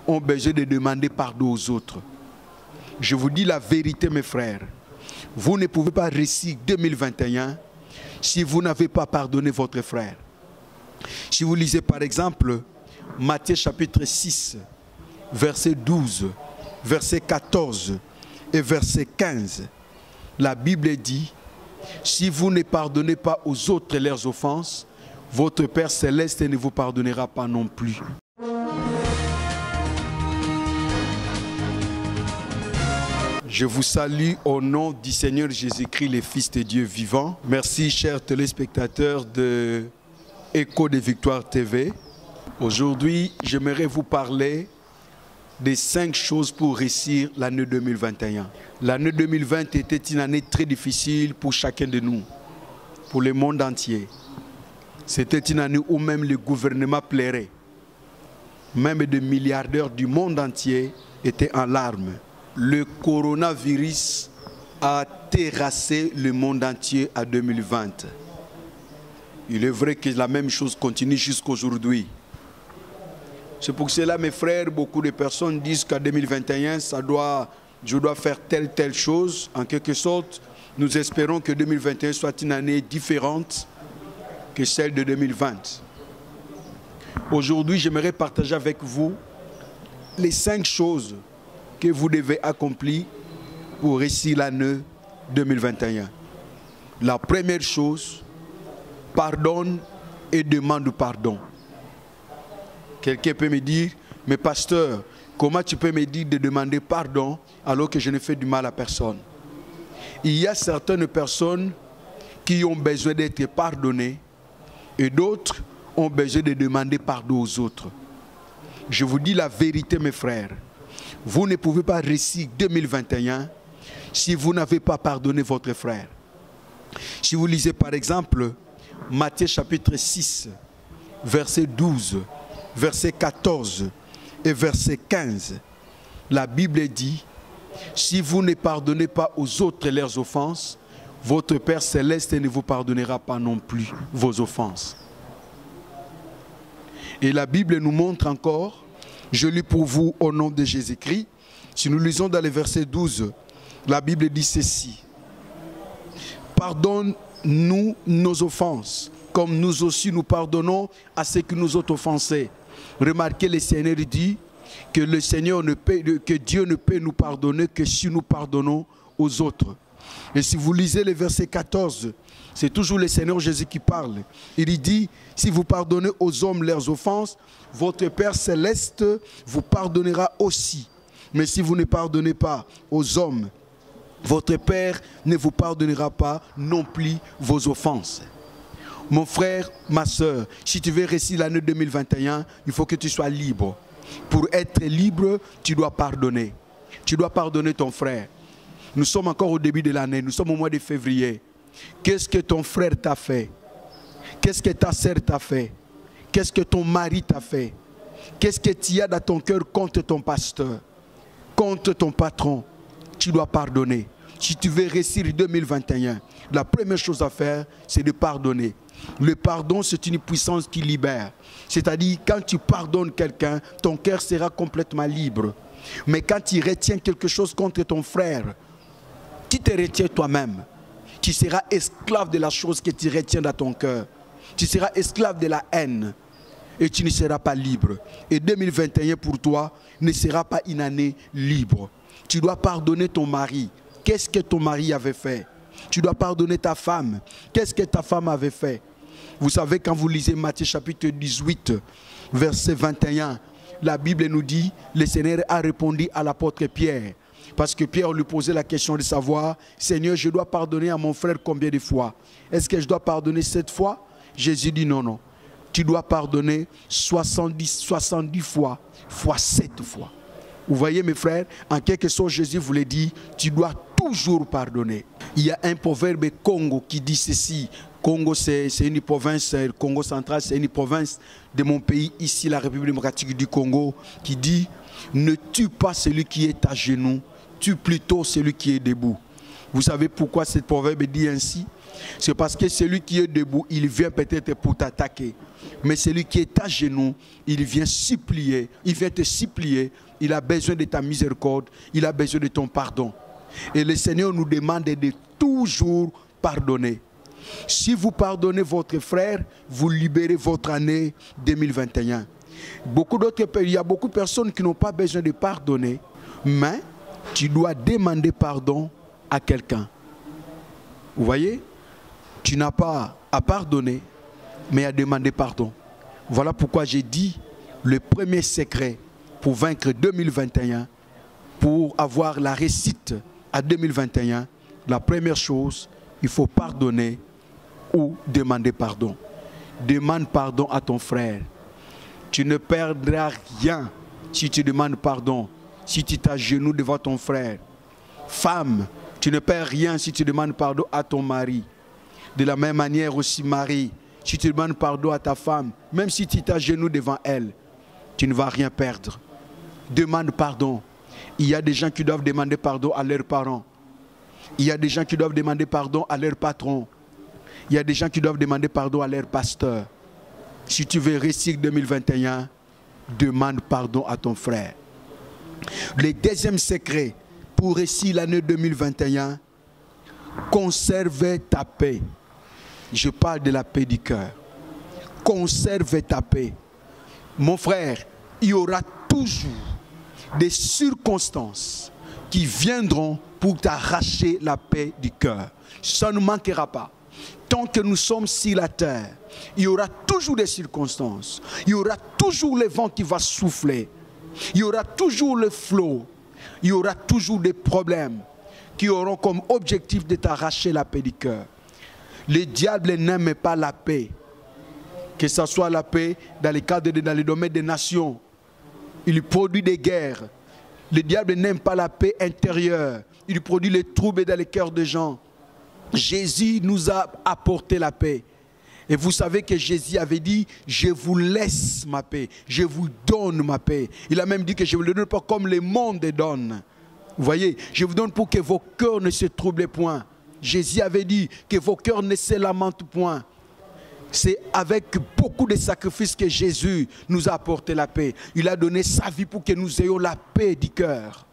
ont besoin de demander pardon aux autres. Je vous dis la vérité, mes frères. Vous ne pouvez pas réussir 2021 si vous n'avez pas pardonné votre frère. Si vous lisez par exemple Matthieu chapitre 6, verset 12, verset 14 et verset 15, la Bible dit, si vous ne pardonnez pas aux autres leurs offenses, votre Père Céleste ne vous pardonnera pas non plus. Je vous salue au nom du Seigneur Jésus-Christ, le Fils de Dieu vivant. Merci, chers téléspectateurs de Écho de Victoire TV. Aujourd'hui, j'aimerais vous parler des 5 choses pour réussir l'année 2021. L'année 2020 était une année très difficile pour chacun de nous, pour le monde entier. C'était une année où même le gouvernement pleurait. Même des milliardaires du monde entier étaient en larmes. Le coronavirus a terrassé le monde entier en 2020. Il est vrai que la même chose continue jusqu'à aujourd'hui. C'est pour cela, mes frères, beaucoup de personnes disent qu'en 2021, je dois faire telle chose. En quelque sorte, nous espérons que 2021 soit une année différente que celle de 2020. Aujourd'hui, j'aimerais partager avec vous les 5 choses que vous devez accomplir pour réussir l'année 2021. La première chose, pardonne et demande pardon. Quelqu'un peut me dire, mais pasteur, comment tu peux me dire de demander pardon alors que je ne fais du mal à personne? Il y a certaines personnes qui ont besoin d'être pardonnées et d'autres ont besoin de demander pardon aux autres. Je vous dis la vérité, mes frères. Vous ne pouvez pas réussir 2021 si vous n'avez pas pardonné votre frère. Si vous lisez par exemple Matthieu chapitre 6, verset 12, verset 14 et verset 15, la Bible dit, si vous ne pardonnez pas aux autres leurs offenses, votre Père Céleste ne vous pardonnera pas non plus vos offenses. Et la Bible nous montre encore, je lis pour vous au nom de Jésus-Christ, si nous lisons dans le verset 12, la Bible dit ceci, pardonne-nous nos offenses, comme nous aussi nous pardonnons à ceux qui nous ont offensés. Remarquez, le Seigneur dit que que Dieu ne peut nous pardonner que si nous pardonnons aux autres. Et si vous lisez le verset 14, c'est toujours le Seigneur Jésus qui parle. Il dit, si vous pardonnez aux hommes leurs offenses, votre Père Céleste vous pardonnera aussi. Mais si vous ne pardonnez pas aux hommes, votre Père ne vous pardonnera pas non plus vos offenses. Mon frère, ma soeur, si tu veux réussir l'année 2021, il faut que tu sois libre. Pour être libre, tu dois pardonner. Tu dois pardonner ton frère. Nous sommes encore au début de l'année, nous sommes au mois de février. Qu'est-ce que ton frère t'a fait? Qu'est-ce que ta sœur t'a fait? Qu'est-ce que ton mari t'a fait? Qu'est-ce que tu as dans ton cœur contre ton pasteur, contre ton patron? Tu dois pardonner. Si tu veux réussir 2021, la première chose à faire, c'est de pardonner. Le pardon, c'est une puissance qui libère. C'est-à-dire, quand tu pardonnes quelqu'un, ton cœur sera complètement libre. Mais quand tu retiens quelque chose contre ton frère, tu te retiens toi-même. Tu seras esclave de la chose que tu retiens dans ton cœur. Tu seras esclave de la haine. Et tu ne seras pas libre. Et 2021 pour toi ne sera pas une année libre. Tu dois pardonner ton mari. Qu'est-ce que ton mari avait fait? Tu dois pardonner ta femme. Qu'est-ce que ta femme avait fait? Vous savez, quand vous lisez Matthieu chapitre 18, verset 21, la Bible nous dit, le Seigneur a répondu à l'apôtre Pierre. Parce que Pierre lui posait la question de savoir, Seigneur, je dois pardonner à mon frère combien de fois? Est-ce que je dois pardonner 7 fois? Jésus dit non, non. Tu dois pardonner 70 fois, fois 7 fois. Vous voyez mes frères, en quelque sorte Jésus voulait dire, tu dois toujours pardonner. Il y a un proverbe Congo qui dit ceci. Congo, c'est une province, le Congo central, c'est une province de mon pays, ici la République démocratique du Congo, qui dit, ne tue pas celui qui est à genoux, tue plutôt celui qui est debout. Vous savez pourquoi ce proverbe dit ainsi? C'est parce que celui qui est debout, il vient peut-être pour t'attaquer. Mais celui qui est à genoux, il vient supplier, il vient te supplier. Il a besoin de ta miséricorde, il a besoin de ton pardon. Et le Seigneur nous demande de toujours pardonner. Si vous pardonnez votre frère, vous libérez votre année 2021. Il y a beaucoup de personnes qui n'ont pas besoin de pardonner, mais tu dois demander pardon à quelqu'un. Vous voyez? Tu n'as pas à pardonner, mais à demander pardon. Voilà pourquoi j'ai dit le premier secret pour vaincre 2021, pour avoir la réussite à 2021, la première chose, il faut pardonner ou demander pardon. Demande pardon à ton frère. Tu ne perdras rien si tu demandes pardon, si tu t'agenouilles devant ton frère. Femme, tu ne perds rien si tu demandes pardon à ton mari. De la même manière aussi, mari, si tu demandes pardon à ta femme, même si tu t'agenouilles devant elle, tu ne vas rien perdre. Demande pardon. Il y a des gens qui doivent demander pardon à leurs parents. Il y a des gens qui doivent demander pardon à leur patron. Il y a des gens qui doivent demander pardon à leur pasteur. Si tu veux réussir 2021, demande pardon à ton frère. Le deuxième secret pour réussir l'année 2021, conserve ta paix. Je parle de la paix du cœur. Conserve ta paix. Mon frère, il y aura toujours des circonstances qui viendront pour t'arracher la paix du cœur. Ça ne manquera pas. Tant que nous sommes sur la terre, il y aura toujours des circonstances. Il y aura toujours le vent qui va souffler. Il y aura toujours le flot. Il y aura toujours des problèmes qui auront comme objectif de t'arracher la paix du cœur. Le diable n'aime pas la paix. Que ce soit la paix dans le domaine des nations. Il produit des guerres. Le diable n'aime pas la paix intérieure. Il produit les troubles dans les cœurs des gens. Jésus nous a apporté la paix. Et vous savez que Jésus avait dit, je vous laisse ma paix, je vous donne ma paix. Il a même dit que je ne vous le donne pas comme le monde donne. Vous voyez, je vous donne pour que vos cœurs ne se troublent point. Jésus avait dit que vos cœurs ne se lamentent point. C'est avec beaucoup de sacrifices que Jésus nous a apporté la paix. Il a donné sa vie pour que nous ayons la paix du cœur.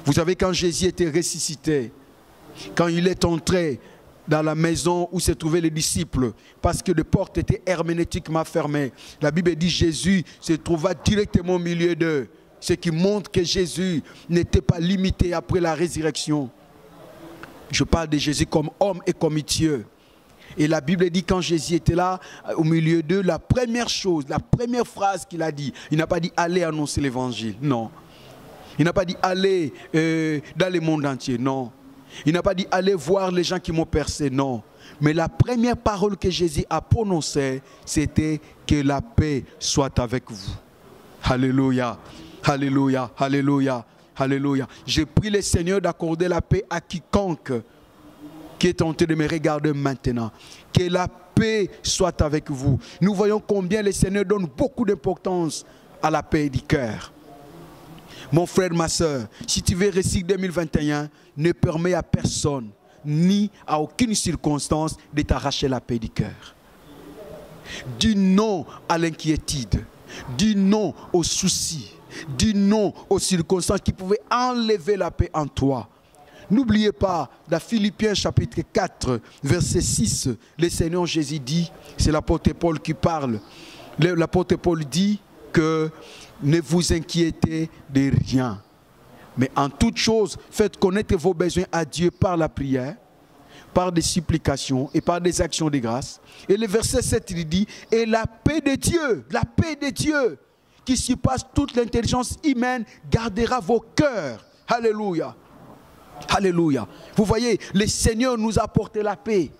Vous savez, quand Jésus était ressuscité, quand il est entré dans la maison où se trouvaient les disciples, parce que les portes étaient herménétiquement fermées, la Bible dit que Jésus se trouva directement au milieu d'eux, ce qui montre que Jésus n'était pas limité après la résurrection. Je parle de Jésus comme homme et comme Dieu. Et la Bible dit quand Jésus était là, au milieu d'eux, la première chose, la première phrase qu'il a dit, il n'a pas dit « allez annoncer l'évangile », non. Il n'a pas dit « allez dans le monde entier », non. Il n'a pas dit « allez voir les gens qui m'ont percé », non. Mais la première parole que Jésus a prononcée, c'était « que la paix soit avec vous ». Alléluia, alléluia, alléluia, alléluia. Je prie le Seigneur d'accorder la paix à quiconque qui est tenté de me regarder maintenant. Que la paix soit avec vous. Nous voyons combien le Seigneur donne beaucoup d'importance à la paix du cœur. Mon frère, ma soeur, si tu veux réussir 2021, ne permets à personne, ni à aucune circonstance, de t'arracher la paix du cœur. Dis non à l'inquiétude. Dis non aux soucis. Dis non aux circonstances qui pouvaient enlever la paix en toi. N'oubliez pas, dans Philippiens chapitre 4, verset 6, le Seigneur Jésus dit, c'est l'apôtre Paul qui parle, l'apôtre Paul dit que ne vous inquiétez de rien. Mais en toute chose, faites connaître vos besoins à Dieu par la prière, par des supplications et par des actions de grâce. Et le verset 7, il dit, et la paix de Dieu, qui surpasse toute l'intelligence humaine, gardera vos cœurs. Alléluia. Alléluia. Vous voyez, le Seigneur nous a apporté la paix.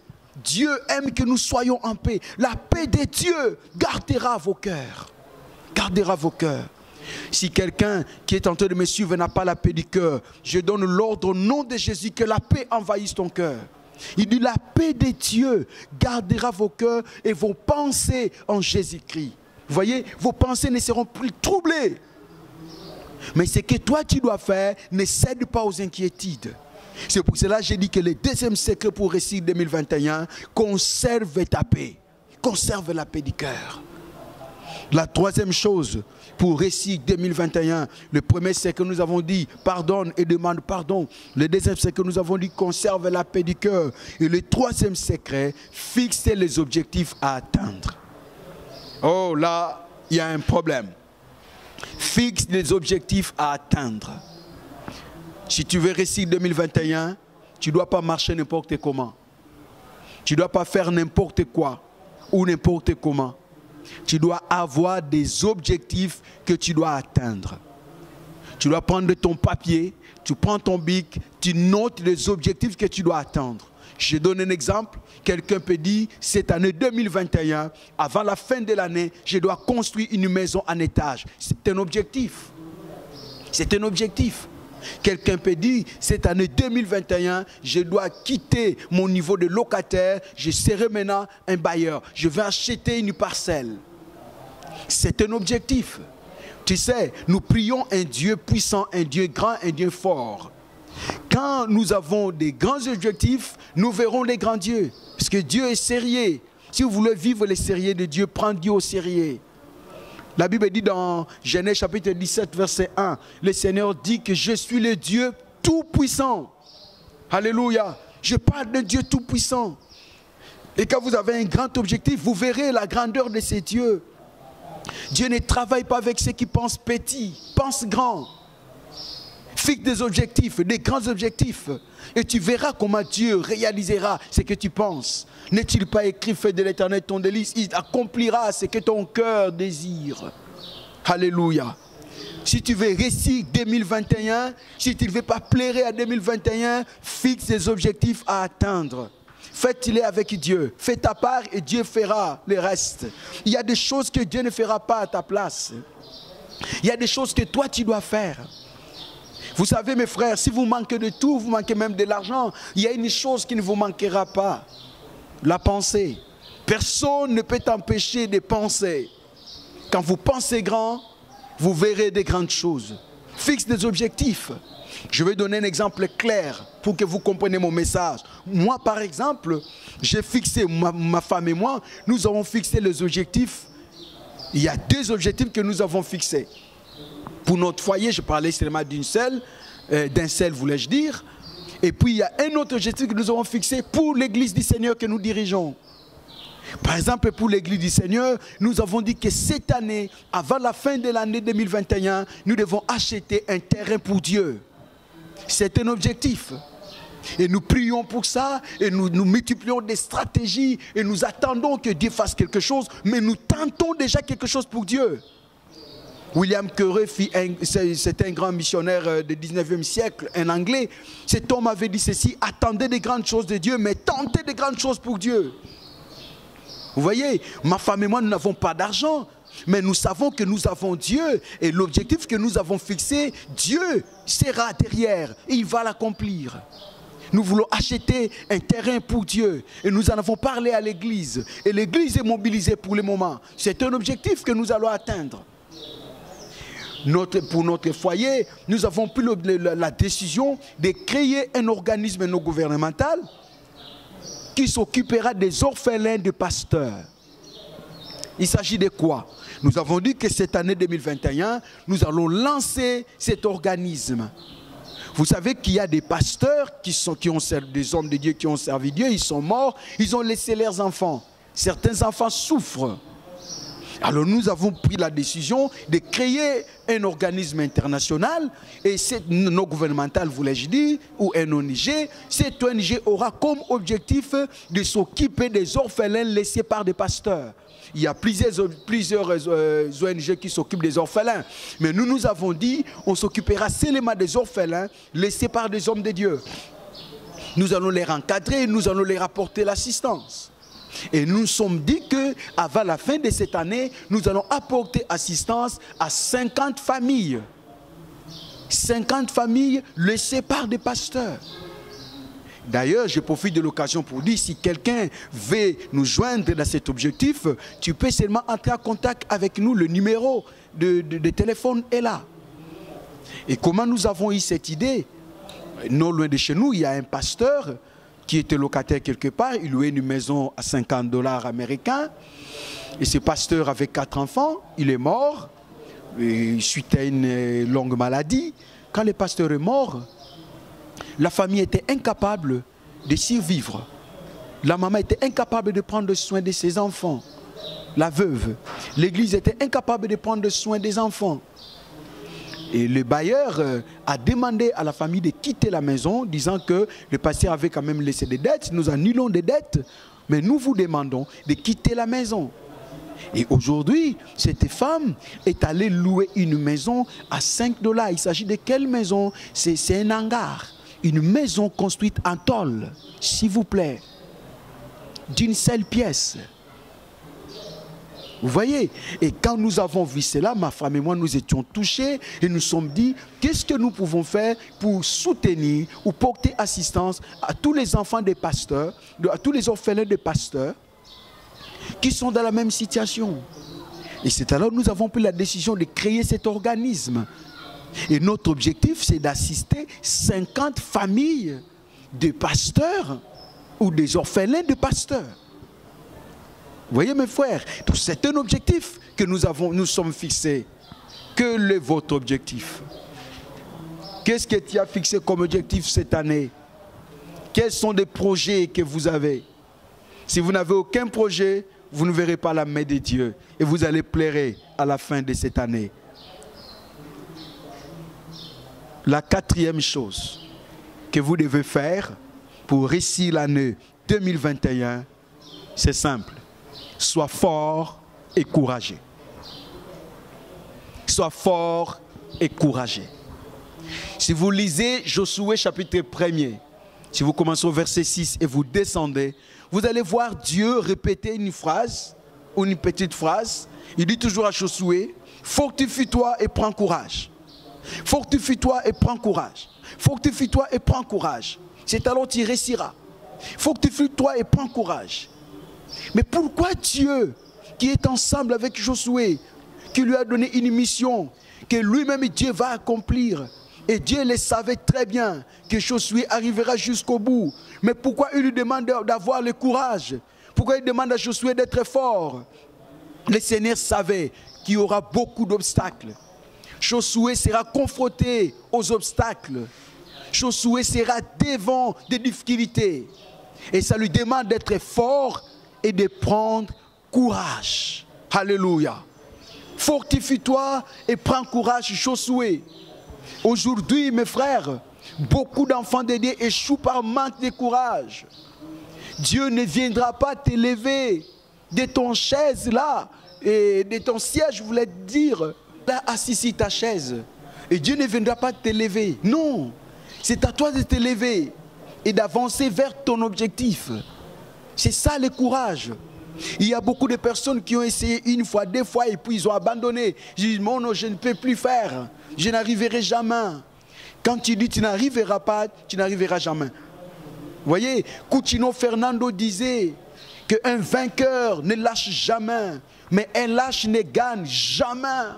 Dieu aime que nous soyons en paix. La paix de Dieu gardera vos cœurs. Gardera vos cœurs. Si quelqu'un qui est en train de me suivre n'a pas la paix du cœur, je donne l'ordre au nom de Jésus que la paix envahisse ton cœur. Il dit la paix de Dieu gardera vos cœurs et vos pensées en Jésus-Christ. Vous voyez, vos pensées ne seront plus troublées. Mais ce que toi tu dois faire, ne cède pas aux inquiétudes. C'est pour cela que j'ai dit que le deuxième secret pour réussir 2021, conserve ta paix. Conserve la paix du cœur. La troisième chose pour réussir 2021, le premier c'est que nous avons dit pardonne et demande pardon. Le deuxième c'est que nous avons dit conserve la paix du cœur. Et le troisième secret, fixer les objectifs à atteindre. Oh là, il y a un problème. Fixe les objectifs à atteindre. Si tu veux réussir 2021, tu ne dois pas marcher n'importe comment. Tu ne dois pas faire n'importe quoi ou n'importe comment. Tu dois avoir des objectifs que tu dois atteindre. Tu dois prendre ton papier, tu prends ton bic, tu notes les objectifs que tu dois atteindre. Je donne un exemple. Quelqu'un peut dire, cette année 2021, avant la fin de l'année, je dois construire une maison en étage. C'est un objectif. C'est un objectif. Quelqu'un peut dire, cette année 2021, je dois quitter mon niveau de locataire, je serai maintenant un bailleur. Je vais acheter une parcelle. C'est un objectif. Tu sais, nous prions un Dieu puissant, un Dieu grand, un Dieu fort. Quand nous avons des grands objectifs, nous verrons les grands dieux. Parce que Dieu est sérieux. Si vous voulez vivre les sérieux de Dieu, prends Dieu au sérieux. La Bible dit dans Genèse chapitre 17, verset 1, le Seigneur dit que je suis le Dieu tout-puissant. Alléluia. Je parle d'un Dieu tout-puissant. Et quand vous avez un grand objectif, vous verrez la grandeur de ces dieux. Dieu ne travaille pas avec ceux qui pensent petit, pense grand. Fixe des objectifs, des grands objectifs. Et tu verras comment Dieu réalisera ce que tu penses. N'est-il pas écrit, fais de l'Éternel ton délice, il accomplira ce que ton cœur désire. Alléluia. Si tu veux réussir 2021, si tu ne veux pas plaire à 2021, fixe des objectifs à atteindre. Fais-les avec Dieu. Fais ta part et Dieu fera le reste. Il y a des choses que Dieu ne fera pas à ta place. Il y a des choses que toi tu dois faire. Vous savez mes frères, si vous manquez de tout, vous manquez même de l'argent, il y a une chose qui ne vous manquera pas. La pensée. Personne ne peut t'empêcher de penser. Quand vous pensez grand, vous verrez des grandes choses. Fixe des objectifs. Je vais donner un exemple clair pour que vous compreniez mon message. Moi, par exemple, j'ai fixé, ma femme et moi, nous avons fixé les objectifs. Il y a deux objectifs que nous avons fixés. Pour notre foyer, je parlais seulement d'un seul, voulais-je dire. Et puis, il y a un autre objectif que nous avons fixé pour l'église du Seigneur que nous dirigeons. Par exemple, pour l'église du Seigneur, nous avons dit que cette année, avant la fin de l'année 2021, nous devons acheter un terrain pour Dieu. C'est un objectif. Et nous prions pour ça, et nous multiplions des stratégies, et nous attendons que Dieu fasse quelque chose, mais nous tentons déjà quelque chose pour Dieu. William Carey, c'est un grand missionnaire du 19e siècle, un Anglais. Cet homme avait dit ceci, attendez des grandes choses de Dieu, mais tentez des grandes choses pour Dieu. Vous voyez, ma femme et moi, nous n'avons pas d'argent, mais nous savons que nous avons Dieu, et l'objectif que nous avons fixé, Dieu sera derrière, et il va l'accomplir. Nous voulons acheter un terrain pour Dieu, et nous en avons parlé à l'église, et l'église est mobilisée pour le moment. C'est un objectif que nous allons atteindre. Pour notre foyer, nous avons pris la décision de créer un organisme non gouvernemental qui s'occupera des orphelins de pasteurs. Il s'agit de quoi? Nous avons dit que cette année 2021, nous allons lancer cet organisme. Vous savez qu'il y a des pasteurs qui ont servi, des hommes de Dieu qui ont servi Dieu, ils sont morts, ils ont laissé leurs enfants. Certains enfants souffrent. Alors nous avons pris la décision de créer un organisme international et c'est non gouvernemental, voulais-je dire, ou un ONG. Cette ONG aura comme objectif de s'occuper des orphelins laissés par des pasteurs. Il y a plusieurs ONG qui s'occupent des orphelins. Mais nous avons dit, on s'occupera seulement des orphelins laissés par des hommes de Dieu. Nous allons les encadrer, nous allons leur apporter l'assistance. Et nous nous sommes dit qu'avant la fin de cette année, nous allons apporter assistance à 50 familles. 50 familles laissées par des pasteurs. D'ailleurs, je profite de l'occasion pour dire, si quelqu'un veut nous joindre dans cet objectif, tu peux seulement entrer en contact avec nous. Le numéro de téléphone est là. Et comment nous avons eu cette idée? Non loin de chez nous, il y a un pasteur qui était locataire quelque part. Il louait une maison à $50 américains. Et ce pasteur avait 4 enfants. Il est mort suite à une longue maladie. Quand le pasteur est mort, la famille était incapable de survivre. La maman était incapable de prendre soin de ses enfants. La veuve. L'église était incapable de prendre soin des enfants. Et le bailleur a demandé à la famille de quitter la maison, disant que le pasteur avait quand même laissé des dettes. Nous annulons des dettes, mais nous vous demandons de quitter la maison. Et aujourd'hui, cette femme est allée louer une maison à $5. Il s'agit de quelle maison? C'est un hangar. Une maison construite en tôle, s'il vous plaît. D'une seule pièce. Vous voyez? Et quand nous avons vu cela, ma femme et moi, nous étions touchés et nous sommes dit, qu'est-ce que nous pouvons faire pour soutenir ou porter assistance à tous les enfants des pasteurs, à tous les orphelins des pasteurs qui sont dans la même situation. Et c'est alors que nous avons pris la décision de créer cet organisme. Et notre objectif, c'est d'assister 50 familles de pasteurs ou des orphelins de pasteurs. Vous voyez mes frères, c'est un objectif que nous sommes fixés. Quel est votre objectif? Qu'est-ce que tu as fixé comme objectif cette année? Quels sont les projets que vous avez? Si vous n'avez aucun projet, vous ne verrez pas la main de Dieu et vous allez pleurer à la fin de cette année. La 4e chose que vous devez faire pour réussir l'année 2021, c'est simple. Sois fort et courageux. Sois fort et courageux. Si vous lisez Josué chapitre 1er, si vous commencez au verset 6 et vous descendez, vous allez voir Dieu répéter une phrase, ou une petite phrase. Il dit toujours à Josué, fortifie-toi et prends courage. Fortifie-toi et prends courage. Fortifie-toi et prends courage. C'est alors que tu réussiras. Fortifie-toi et prends courage. Mais pourquoi Dieu, qui est ensemble avec Josué, qui lui a donné une mission, que lui-même Dieu va accomplir, et Dieu le savait très bien que Josué arrivera jusqu'au bout. Mais pourquoi il lui demande d'avoir le courage? Pourquoi il demande à Josué d'être fort? Le Seigneur savait qu'il y aura beaucoup d'obstacles. Josué sera confronté aux obstacles. Josué sera devant des difficultés. Et ça lui demande d'être fort et de prendre courage. Alléluia. Fortifie-toi et prends courage, Josué. Aujourd'hui, mes frères, beaucoup d'enfants de Dieu échouent par manque de courage. Dieu ne viendra pas t'élever de ton chaise là, et de ton siège, je voulais dire, là, assis sur ta chaise. Et Dieu ne viendra pas t'élever. Non, c'est à toi de t'élever et d'avancer vers ton objectif. C'est ça le courage. Il y a beaucoup de personnes qui ont essayé une fois, 2 fois et puis ils ont abandonné. Ils disent, non, je ne peux plus faire. Je n'arriverai jamais. Quand tu dis tu n'arriveras pas, tu n'arriveras jamais. Vous voyez, Coutinho Fernando disait qu'un vainqueur ne lâche jamais, mais un lâche ne gagne jamais.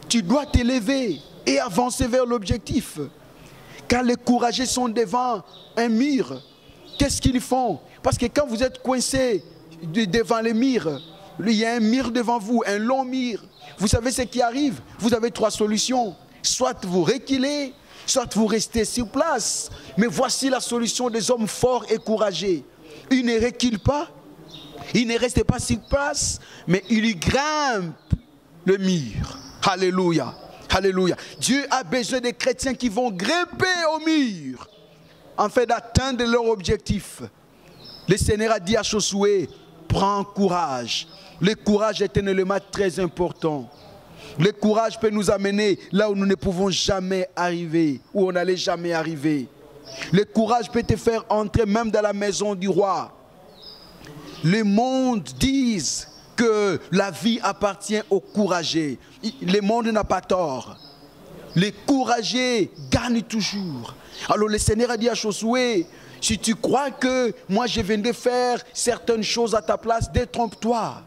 Tu dois t'élever et avancer vers l'objectif. Quand les courageux sont devant un mur, qu'est-ce qu'ils font? Parce que quand vous êtes coincé devant les murs, il y a un mur devant vous, un long mur. Vous savez ce qui arrive? Vous avez 3 solutions. Soit vous reculez, soit vous restez sur place. Mais voici la solution des hommes forts et courageux. Ils ne reculent pas, ils ne restent pas sur place, mais ils grimpent le mur. Alléluia. Alléluia. Dieu a besoin des chrétiens qui vont grimper au mur afin d'atteindre leur objectif. Le Seigneur a dit à Josué, prends courage. Le courage est un élément très important. Le courage peut nous amener là où nous ne pouvons jamais arriver, où on n'allait jamais arriver. Le courage peut te faire entrer même dans la maison du roi. Le monde dit que la vie appartient aux courageux. Le monde n'a pas tort. Les courageux gagnent toujours. Alors le Seigneur a dit à Josué, si tu crois que moi je viendrai faire certaines choses à ta place, détrompe-toi.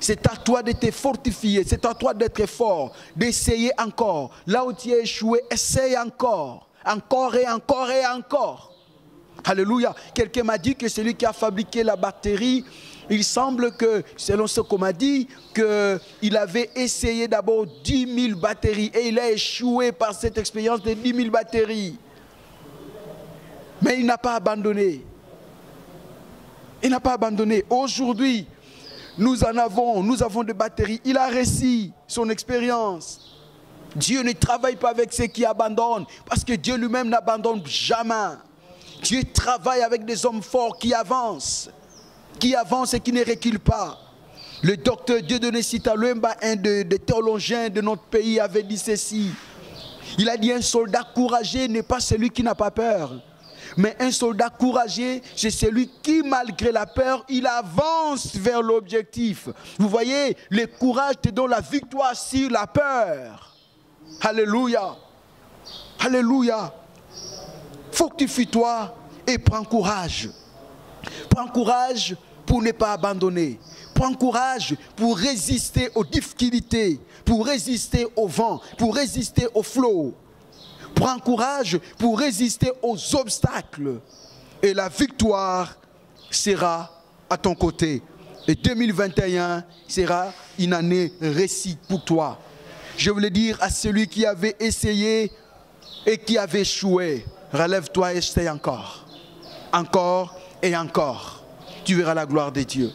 C'est à toi de te fortifier, c'est à toi d'être fort, d'essayer encore. Là où tu as échoué, essaye encore. encore et encore et encore. Alléluia. Quelqu'un m'a dit que celui qui a fabriqué la batterie, il semble que, selon ce qu'on m'a dit, qu'il avait essayé d'abord 10 000 batteries et il a échoué par cette expérience de 10 000 batteries. Mais il n'a pas abandonné. Il n'a pas abandonné. Aujourd'hui, nous avons des batteries. Il a réussi son expérience. Dieu ne travaille pas avec ceux qui abandonnent, parce que Dieu lui-même n'abandonne jamais. Dieu travaille avec des hommes forts qui avancent et qui ne reculent pas. Le docteur Dieudonné Sitaluemba, un des théologiens de notre pays, avait dit ceci. Il a dit: un soldat courageux n'est pas celui qui n'a pas peur. Mais un soldat courageux, c'est celui qui, malgré la peur, il avance vers l'objectif. Vous voyez, le courage te donne la victoire sur la peur. Alléluia. Alléluia. Fortifie-toi et prends courage. Prends courage pour ne pas abandonner. Prends courage pour résister aux difficultés, pour résister au vent, pour résister au flot. Prends courage pour résister aux obstacles. Et la victoire sera à ton côté. Et 2021 sera une année réussite pour toi. Je voulais dire à celui qui avait essayé et qui avait échoué: relève-toi et essaye encore. Encore et encore. Tu verras la gloire de Dieu.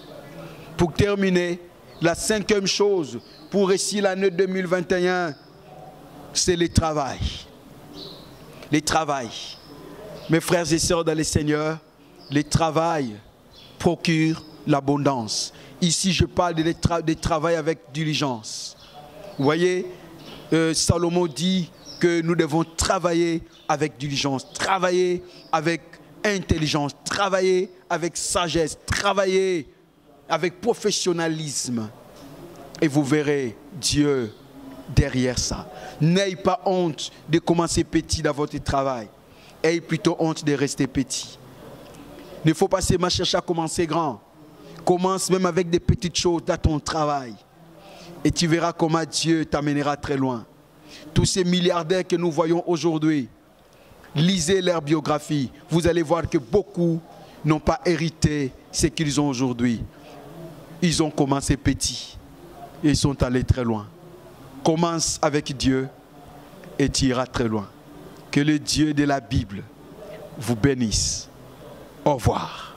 Pour terminer, la 5e chose pour réussir l'année 2021, c'est le travail. Le travail. Mes frères et sœurs dans le Seigneur, le travail procure l'abondance. Ici, je parle de travail avec diligence. Vous voyez, Salomon dit que nous devons travailler avec diligence, travailler avec intelligence, travailler avec sagesse, travailler avec professionnalisme. Et vous verrez Dieu derrière ça. N'ayez pas honte de commencer petit dans votre travail. Ayez plutôt honte de rester petit. Il ne faut pas seulement chercher à commencer grand. Commence même avec des petites choses dans ton travail. Et tu verras comment Dieu t'amènera très loin. Tous ces milliardaires que nous voyons aujourd'hui, lisez leur biographie. Vous allez voir que beaucoup n'ont pas hérité ce qu'ils ont aujourd'hui. Ils ont commencé petit et ils sont allés très loin. Commence avec Dieu et tu iras très loin. Que le Dieu de la Bible vous bénisse. Au revoir.